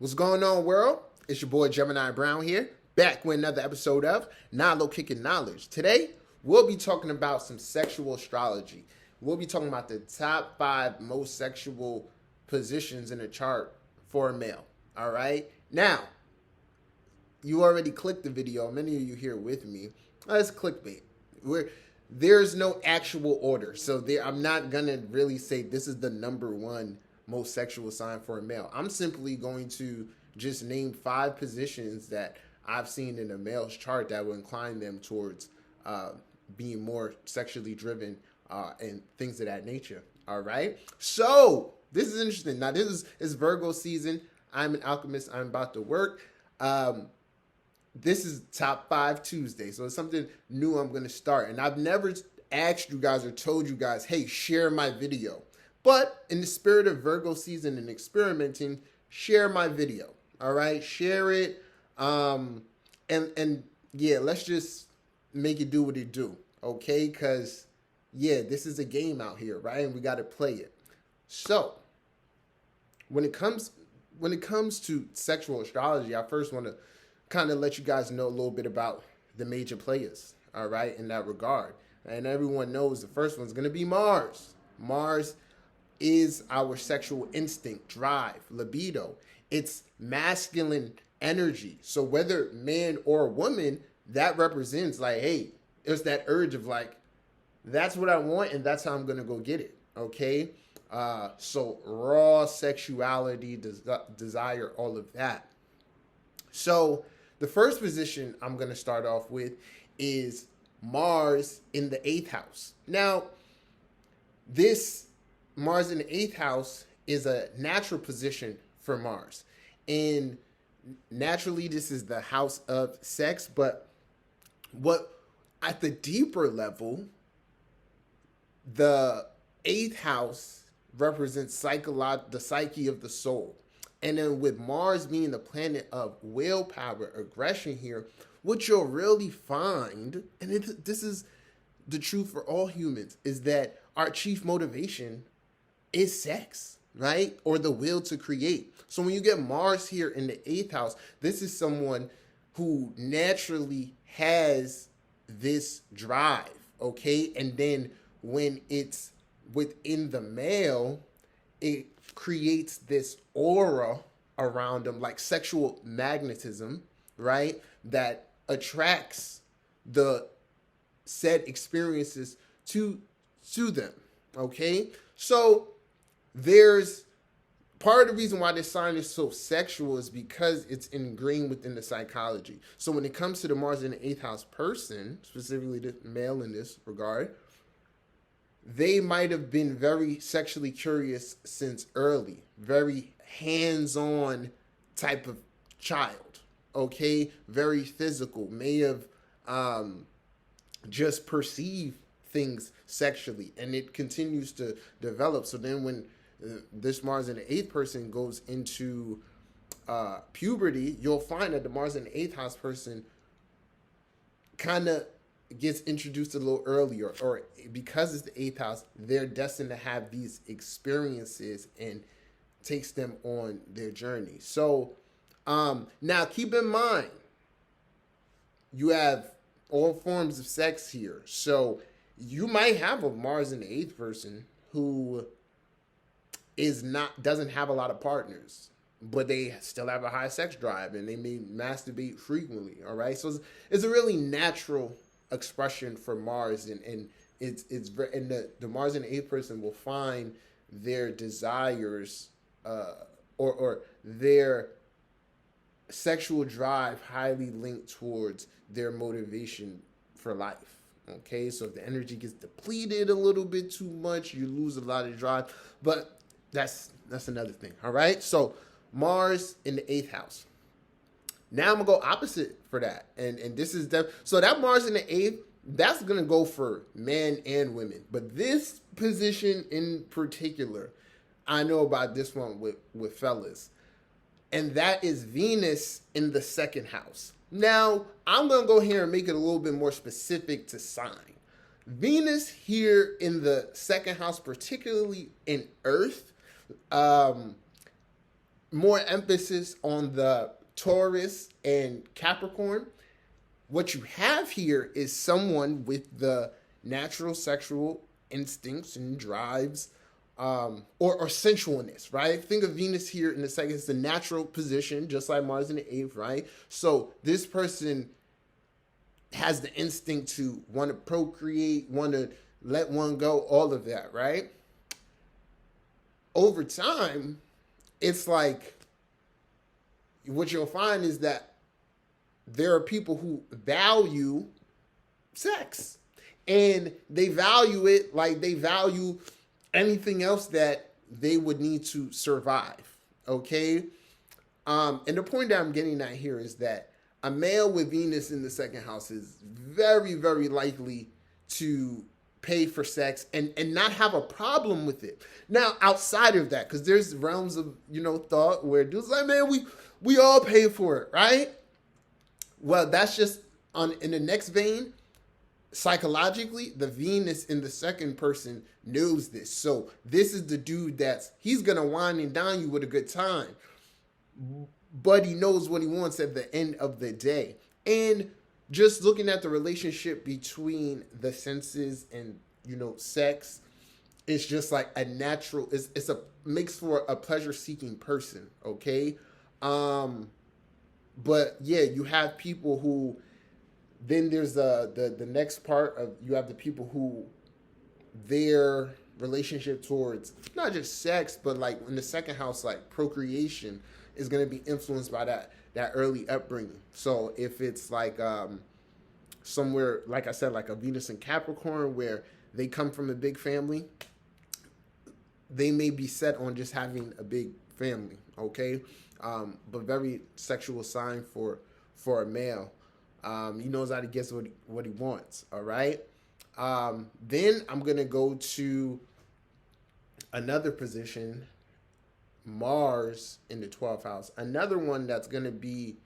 What's going on, world? It's your boy Gemini Brown here, back with another episode of Kicking Knowledge. Today, we'll be talking about some sexual astrology. We'll be talking about the top 5 most sexual positions in a chart for a male. All right? Now, you already clicked the video. Many of you here with me. It's clickbait. There's no actual order. So I'm not going to really say this is the number 1 most sexual sign for a male. I'm simply going to just name 5 positions that I've seen in a male's chart that will incline them towards being more sexually driven and things of that nature. All right. So this is interesting. Now this is Virgo season. I'm an alchemist. I'm about to work. This is top 5 Tuesday. So it's something new I'm going to start. And I've never asked you guys or told you guys, hey, share my video. But in the spirit of Virgo season and experimenting, share my video. All right, share it. And yeah, let's just make it do what it do. Okay, because yeah, this is a game out here, right? And we got to play it. So when it comes to sexual astrology, I first want to kind of let you guys know a little bit about the major players. All right, in that regard, and everyone knows the first one's going to be Mars. Mars is our sexual instinct, drive, libido. It's masculine energy. So whether man or woman, that represents like, hey, it's that urge of like, that's what I want and that's how I'm going to go get it. Okay. So raw sexuality, desire, all of that. So the first position I'm going to start off with is Mars in the 8th house. Now, this Mars in the 8th house is a natural position for Mars. And naturally, this is the house of sex. But what at the deeper level, the 8th house represents the psyche of the soul. And then with Mars being the planet of willpower, aggression here, what you'll really find, and this is the truth for all humans, is that our chief motivation is sex, right? Or the will to create. So when you get Mars here in the 8th house, this is someone who naturally has this drive, okay? And then when it's within the male, it creates this aura around them, like sexual magnetism, right? That attracts the said experiences to them, okay? So there's part of the reason why this sign is so sexual is because it's ingrained within the psychology. So when it comes to the Mars in the 8th house person, specifically the male in this regard, they might have been very sexually curious since early, very hands-on type of child, okay? Very physical, may have just perceived things sexually, and it continues to develop. So then when this Mars in the 8th person goes into puberty, you'll find that the Mars in the 8th house person kind of gets introduced a little earlier, or because it's the 8th house, they're destined to have these experiences and takes them on their journey. So now keep in mind, you have all forms of sex here. So you might have a Mars in the 8th person who doesn't have a lot of partners, but they still have a high sex drive and they may masturbate frequently. All right. So it's a really natural expression for Mars, and it's very, and the Mars in the 8th person will find their desires or their sexual drive highly linked towards their motivation for life. Okay, so if the energy gets depleted a little bit too much, you lose a lot of drive. But that's another thing. All right, so Mars in the 8th house. Now I'm gonna go opposite for that, and this is so that Mars in the 8th, that's gonna go for men and women. But this position in particular, I know about this one with fellas, and that is Venus in the 2nd house. Now, I'm going to go here and make it a little bit more specific to sign. Venus here in the 2nd house, particularly in Earth, more emphasis on the Taurus and Capricorn. What you have here is someone with the natural sexual instincts and drives, or sensualness, right? Think of Venus here in the second. It's the natural position, just like Mars in the eighth, right? So this person has the instinct to want to procreate, want to let one go, all of that, right? Over time, it's like what you'll find is that there are people who value sex, and they value it like they value anything else that they would need to survive, okay? And the point that I'm getting at here is that a male with Venus in the second house is very, very likely to pay for sex and not have a problem with it. Now, outside of that, because there's realms of, thought where dudes like, man, we all pay for it, right? Well, that's just in the next vein. Psychologically, the Venus in the second person knows this. So this is the dude he's going to wine and dine you with a good time. But he knows what he wants at the end of the day. And just looking at the relationship between the senses and, sex, it's just like a natural, it's a makes for a pleasure-seeking person, okay? But yeah, you have people who, then there's the next part of, you have the people who their relationship towards not just sex, but like in the second house, like procreation is going to be influenced by that early upbringing. So if it's like somewhere, like I said, like a Venus and Capricorn, where they come from a big family, they may be set on just having a big family, okay? But very sexual sign for a male. He knows how to get what he wants, all right? Then I'm going to go to another position, Mars in the 12th house. Another one that's going to be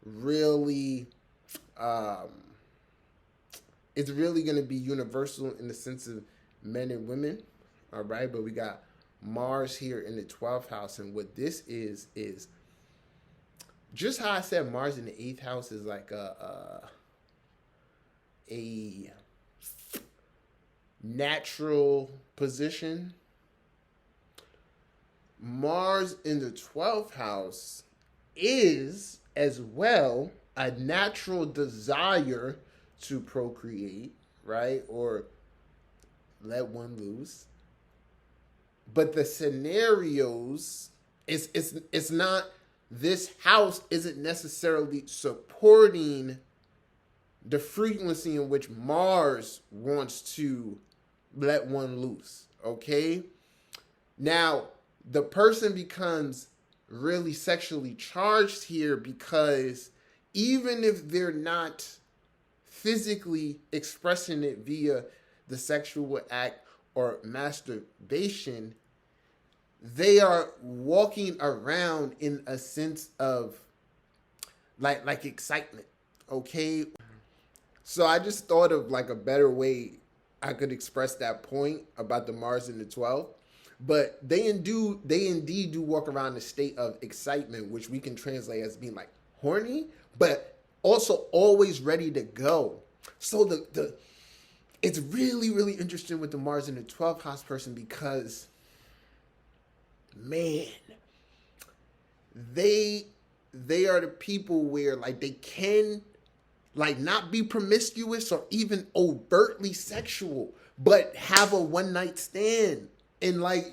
really, it's really going to be universal in the sense of men and women, all right? But we got Mars here in the 12th house. And what this is just how I said Mars in the 8th house is like a natural position. Mars in the 12th house is as well a natural desire to procreate, right? Or let one loose. But the scenarios, it's not, this house isn't necessarily supporting the frequency in which Mars wants to let one loose, okay? Now, the person becomes really sexually charged here because even if they're not physically expressing it via the sexual act or masturbation, they are walking around in a sense of like excitement, okay? So I just thought of like a better way I could express that point about the Mars in the 12th. But they indeed do walk around in a state of excitement, which we can translate as being like horny, but also always ready to go. So it's really, really interesting with the Mars in the 12th house person because, man, they are the people where like they can like not be promiscuous or even overtly sexual, but have a one night stand. And like,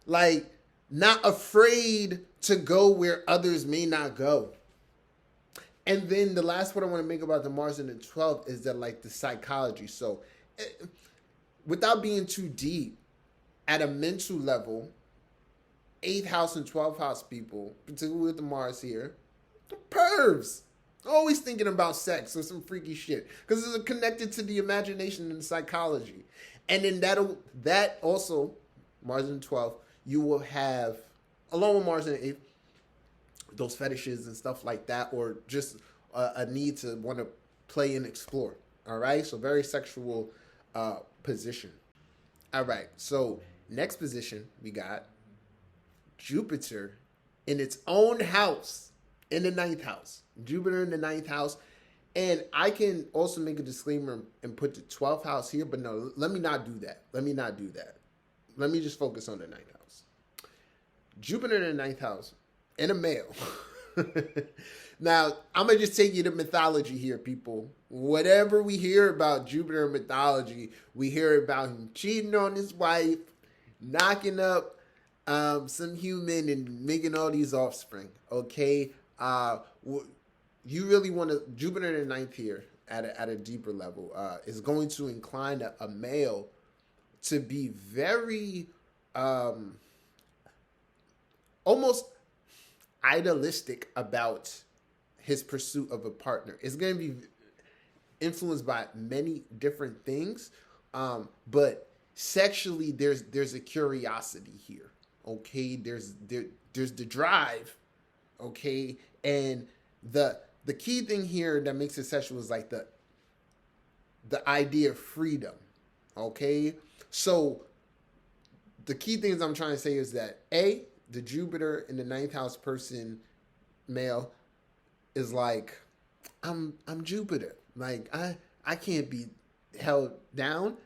like not afraid to go where others may not go. And then the last point I want to make about the Mars in the 12th is that like the psychology. So without being too deep, at a mental level, 8th house and 12th house people, particularly with the Mars here, pervs. Always thinking about sex or some freaky shit. Because it's connected to the imagination and psychology. And then that also, Mars in the 12th, you will have, along with Mars in the 8th, those fetishes and stuff like that, or just a need to want to play and explore. All right? So very sexual position. All right. So next position we got Jupiter in its own house, in the 9th house. Jupiter in the 9th house. And I can also make a disclaimer and put the 12th house here, but no, let me not do that. Let me just focus on the 9th house. Jupiter in the 9th house in a male. Now, I'm going to just take you to mythology here, people. Whatever we hear about Jupiter in mythology, we hear about him cheating on his wife, knocking up some human and making all these offspring, okay? You really want to, Jupiter in the 9th here at a deeper level is going to incline a male to be very almost idealistic about his pursuit of a partner. It's going to be influenced by many different things, but sexually there's a curiosity here, okay? There's the drive, okay? And the key thing here that makes it sexual is like the idea of freedom, okay? So the key things I'm trying to say is that the Jupiter in the 9th house person, male, is like, I'm Jupiter. Like, I can't be held down.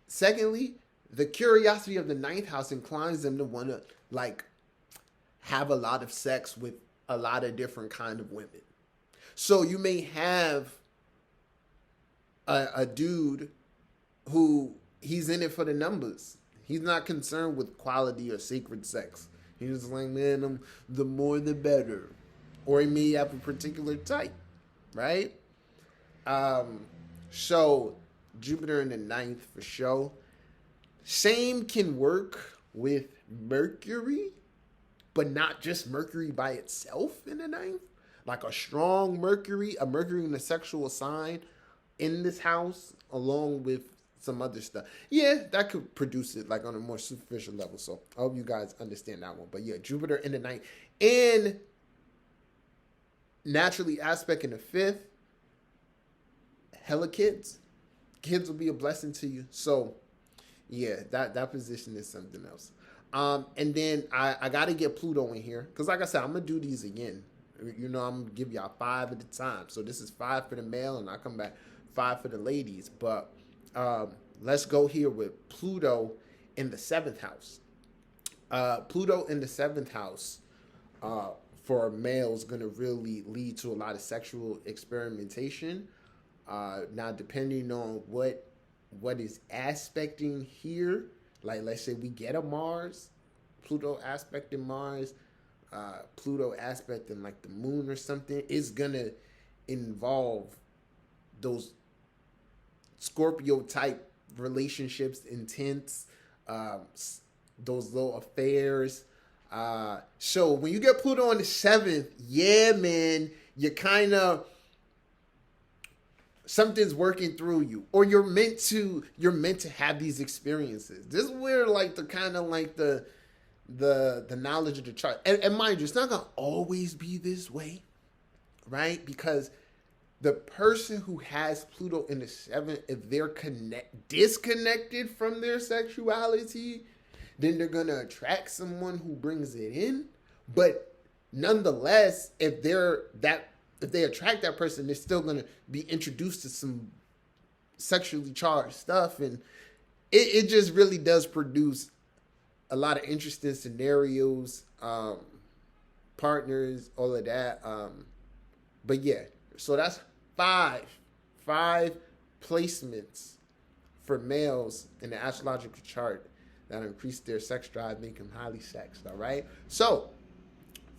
Secondly, the curiosity of the 9th house inclines them to want to, like, have a lot of sex with a lot of different kind of women. So you may have a dude who he's in it for the numbers. He's not concerned with quality or sacred sex. He's just like, man, the more the better. Or he may have a particular type, right? So Jupiter in the 9th for sure. Same can work with Mercury, but not just Mercury by itself in the 9th. Like a strong Mercury, a Mercury in a sexual sign in this house, along with some other stuff. Yeah, that could produce it like on a more superficial level. So I hope you guys understand that one. But yeah, Jupiter in the 9th. And naturally aspect in the 5th, hella kids. Kids will be a blessing to you. So yeah, that position is something else. And then I got to get Pluto in here. Because like I said, I'm going to do these again. You know, I'm going to give y'all 5 at a time. So this is 5 for the male, and I'll come back 5 for the ladies. But let's go here with Pluto in the 7th house. Pluto in the 7th house for a male is going to really lead to a lot of sexual experimentation. Now, depending on what is aspecting here, like let's say we get a Mars, Pluto aspecting Mars, Pluto aspecting like the moon or something, it's going to involve those Scorpio type relationships, intense, those little affairs. So when you get Pluto on the 7th, yeah, man, you kind of, something's working through you, or you're meant to have these experiences. This is where like the kind of like the knowledge of the chart, and mind you, it's not gonna always be this way, right? Because the person who has Pluto in the 7th, if they're disconnected from their sexuality, then they're gonna attract someone who brings it in. But nonetheless, if they attract that person, they're still gonna be introduced to some sexually charged stuff, and it just really does produce a lot of interesting scenarios, partners, all of that. But yeah, so that's five placements for males in the astrological chart that increase their sex drive, make them highly sexed. All right, so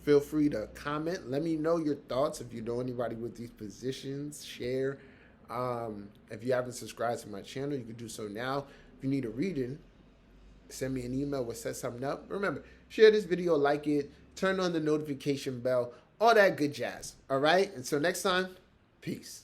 feel free to comment. Let me know your thoughts. If you know anybody with these positions, share. If you haven't subscribed to my channel, you can do so now. If you need a reading, send me an email. We'll set something up. Remember, share this video, like it, turn on the notification bell, all that good jazz. All right? Until next time, peace.